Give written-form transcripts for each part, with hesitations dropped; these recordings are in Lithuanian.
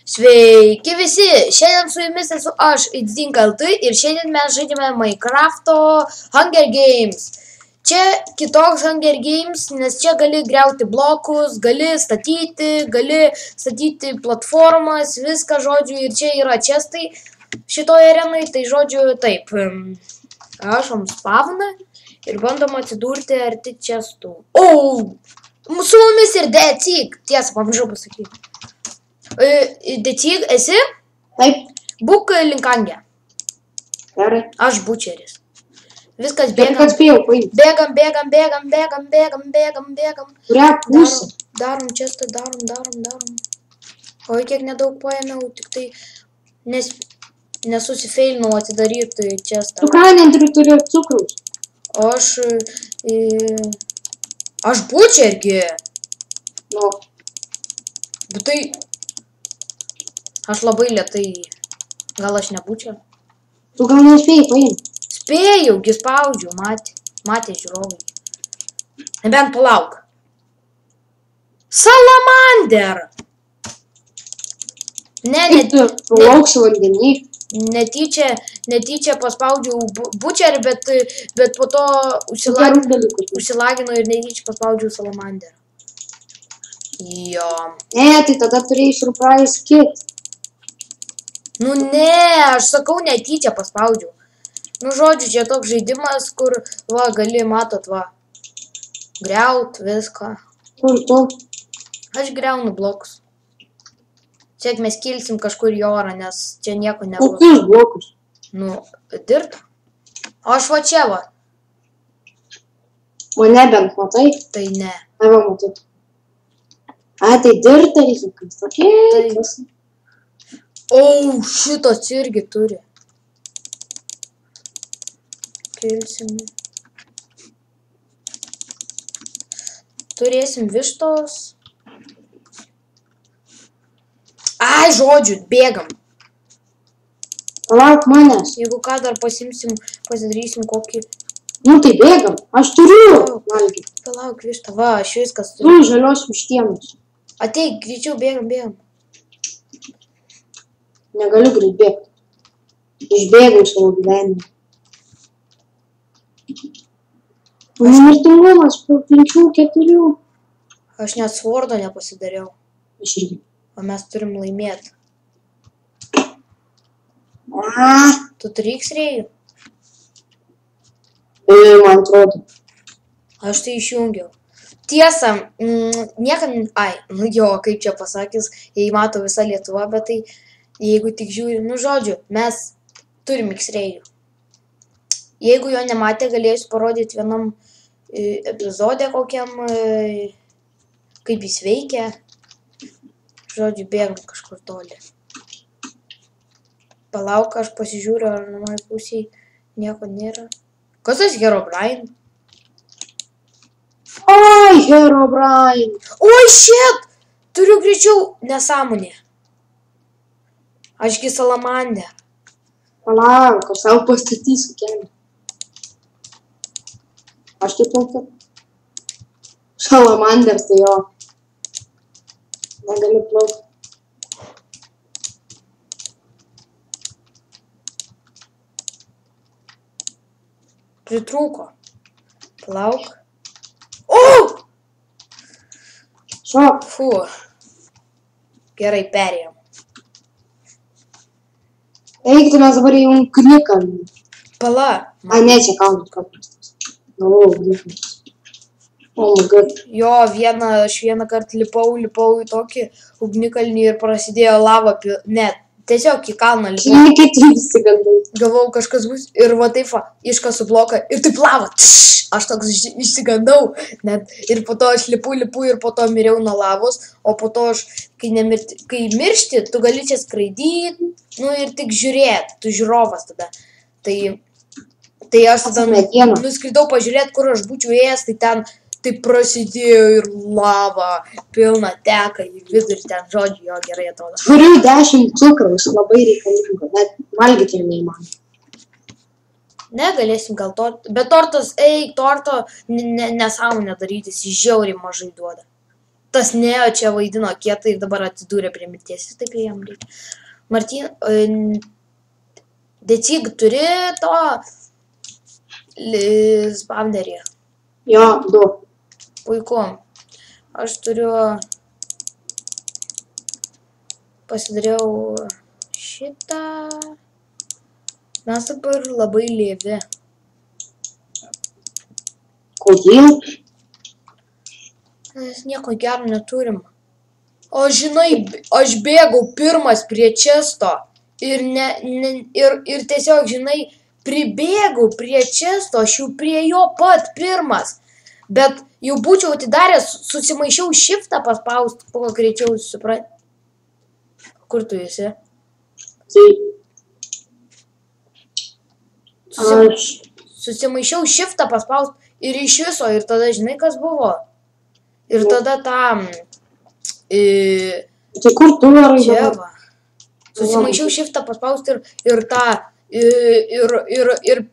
Sveiki visi, šiandien su jumis esu aš, Idzink.lt ir šiandien mes žaidžiame Minecrafto Hunger Games. Čia kitoks Hunger Games, nes čia gali griauti blokus, gali statyti platformas, viską žodžiu ir čia yra čestai šitoje arenai, tai žodžiu taip. Rašom spavną ir bandom atsidurti arti čestų. Su mumis ir Decik, tiesą pamiršau pasakyti. Decik, esi? Taip. Būk linkangė. Gerai. Aš bučeris. Viskas Bet bėgam. kad spėjau paimti. Bėgam. Kurią pusę? Darom čestą, darom. Oi, kiek nedaug paėmiau, tik tai nesusifeilinau atidaryti čestą. Tu ką neturiu cukraus? O aš bučergi. Nu, Bet tai... Aš labai lėtai. Gal aš nebūčiau? tu gal nespėjai paimti. Spėjau, gi spaudžiu, matė žiūrovai. Nebent palauk. Salamander! Kaip tu palauksi vandenį? Netyčia paspaudžiau bučerį, bet po to užsilagino ir netyčia paspaudžiau salamander. Jo. Ne, tai tada turėjai surprise kit. Nu ne, aš sakau netyčia paspaudžiau. Nu žodžiu, čia toks žaidimas, kur, va, gali, matot, va, griaut viską. Kur tu? Aš griaunu blokus. Čia mes kilsim kažkur į orą, nes čia nieko nebus. Kokius blokus? Nu, dirt. O aš va čia, va. Mane bent matai? Tai ne. Eva matai. A, tai dirta reikia, kas tokie. Šitas irgi turi. Kilsime. Turėsim vištos. Ai, žodžiu, bėgam. Palauk manęs. Jeigu ką dar pasidarysim kokį... Nu tai bėgam, aš turiu valgyti. Palauk, vištą, va, aš viskas turiu. Tu žalios vištienos. Ateik, greičiau, bėgam. Negaliu greit bėgti. Išbėgau savo gyvenimą. Nemirtingumas po 5-4. Aš net svordo nepasidariau. Aš irgi. O mes turim laimėti. Tu turi X-rėjų? Man atrodo. Aš tai išjungiau. Tiesa, niekam... nu jo, kaip čia pasakys, jei mato visa Lietuva, bet tai jeigu tik žiūri, nu žodžiu, mes turim X-rėjų. Jeigu jo nematė, galėsiu parodyti vienam epizode kokiam, kaip jis veikia. Žodžiu, bėgam kažkur toli. Palauk, aš pasižiūriu, ar nuo pusėj nieko nėra. Kas tas Herobrine? Oi, Herobrine. Oi, shit! Turiu greičiau nesąmonė. Ašgi salamander. Palauk, aš tau pastatysiu kelią. Aš taip plaukiu. Salamanders, tai jo. Negali plaukti. Pritrūko. Palauk. Šok. Fu. Gerai, perėjom. Eikti mes dabar į ugnikalnį. Pala. A, ne, čia kalnas paprastas. Ugnikalnis. Oh my god. Jo, aš vieną kartą lipau į tokį ugnikalnį ir prasidėjo lava. Ne, tiesiog į kalną lipau. Klikai tai išsigandai. Galvau, kažkas bus ir va taip, iškasu bloką ir taip lava. Aš toks išsigandau. Ir po to aš lipu ir po to miriau nuo lavos. O po to aš, kai miršti, tu gali čia skraidyti, nu ir tik žiūrėti. Tu žiūrovas tada. Tai aš tada nuskridau pažiūrėti, kur aš būčiau ėjęs, tai ten taip prasidėjo ir lava pilna teka į vidų ir ten žodžiu jo gerai atrodo. Turiu 10 cukraus, labai reikalingo, net valgyti ir neįmanoma. Ne, galėsim gal tortą, bet torto nesąmonę darytis, jis žiauriai mažai duoda. tas Neo čia vaidino kietai ir dabar atsidūrė prie mirties. Taip jam reikia. Martin, Decig turi to spawnerį. Jo, 2. Puiku. Aš turiu... Pasidariau šitą. Mes dabar labai lėvi. Kodėl? Mes nieko gero neturim. O žinai, aš bėgau pirmas prie često ir tiesiog, žinai, pribėgau prie često, aš jau prie jo pat pirmas. Bet jau būčiau atidaręs, susimaišiau shiftą paspaust, kuo greičiau supranti. Kur tu esi? Susimaišiau shiftą paspaust ir iš viso, ir tada žinai, kas buvo? Ir tada tam... Tai kur tu varai? Čia va. Susimaišiau shiftą paspaust ir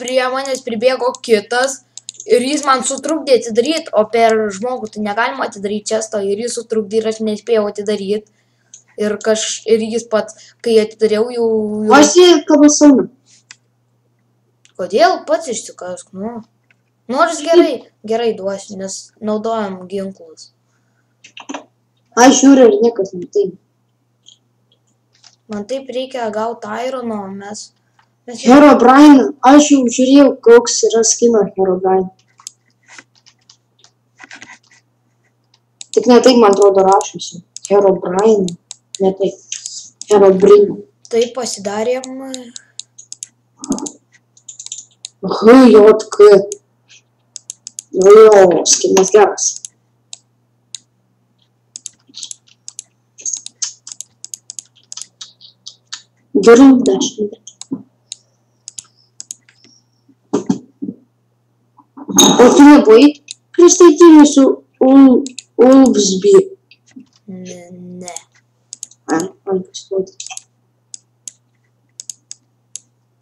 prie manęs pribėgo kitas ir jis man sutrukdė atidaryti, o per žmogų tai negalima atidaryti često ir jis sutrukdė ir aš nespėjau atidaryti. Ir jis pats, kai atidariau jau... Aš jį kabasau. Kodėl pats išsikask, nu? Nors gerai duosiu, nes naudojam ginklus. Aš žiūriu ir niekas netai. Man taip reikia gauti Irono, mes... Herobrine, aš jau žiūrėjau, koks yra skino Herobrine. Tik ne taip, man atrodo, rašysiu. Herobrine, ne taip. Herobrine. Tai pasidarėm... HJK. Jo, skinas geras. Gerų 10. O tu nebuvai pristatyti su Ulfsby? Ne. Ai, pasiduoti.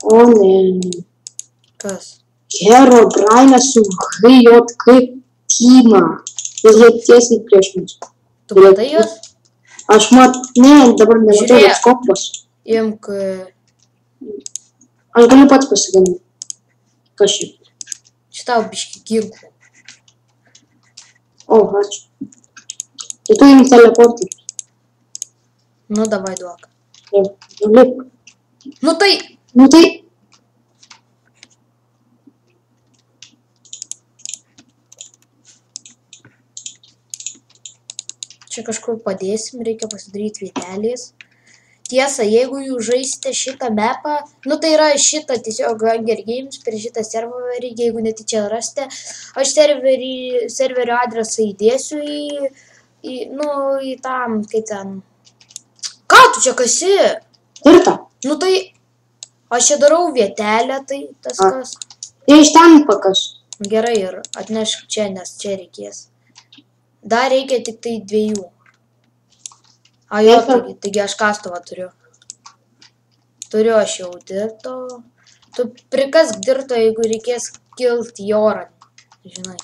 O ne. Kas? Herobrine su HJK Kima. Jie tiesiai prieš mus. Tu matai jos? Aš ne, dabar nematau, bet skopos. Imk... Aš galiu pats pasigaminti. Kas šiaip? Šitau biškį ginklų. O, ačiū. Tai tu jums teleportį. Nu, davai duok. Jau, lip. Nu tai... Čia kažkur padėsim, reikia pasidaryti vietelės. Tiesa, jeigu jūs žaisite šitą mapą, nu tai yra šitą tiesiog Hunger Games per šitą serverį, jeigu netyčia rasite, aš serverio adresą įdėsiu į tam, kaip ten. Ką tu čia kasi? Tirta. Nu tai, aš čia darau vietelę, tai tas kas. Tai iš ten pakas. Gerai, ir atnešk čia, nes čia reikės. Dar reikia tik tai 2. Taigi aš kastuvą turiu. Turiu aš jau dirto. Tu prikask dirto, jeigu reikės kilti į orą. Žinai.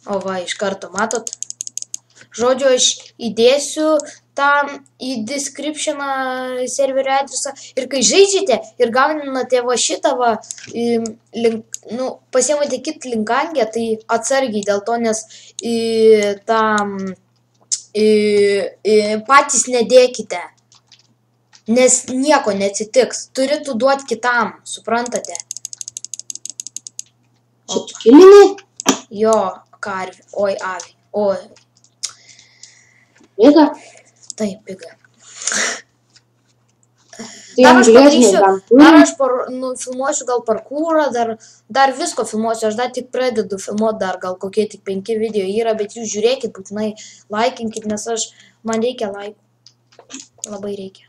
O va, iš karto, matot? Žodžiu, aš įdėsiu tam į descriptioną serverio adresą. Ir kai žaidžiate ir gaunate va šitą va, pasiemate kitą linkangę, tai atsargiai dėl to, nes patys nedėkite. Nes nieko neatsitiks. Turėtų duoti kitam, suprantate? Kilinė? Jo, karvė. Oi, avį. Oi. Piga? Taip, piga. Dar aš filmuosiu gal parkūrą, dar visko filmuosiu, aš dar tik pradedu filmuoti, dar gal kokie tik 5 video yra, bet jūs žiūrėkit, būtinai laikinkit, nes man reikia laikų. Labai reikia.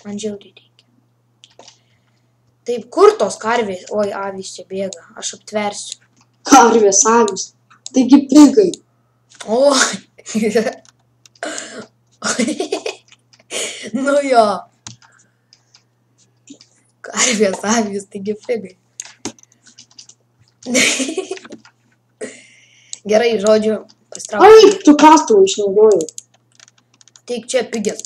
Man žiauriai reikia. Taip, kur tos karvės? Oi, avys čia bėga, aš aptversiu. Karvės, avys. Taigi pigai. Oi. Nu jo. Karvės, avys, taigi figai. Gerai, žodžiu, pasitrauk. Ai, tu kastuvą išnaudoji. Teik čia pigias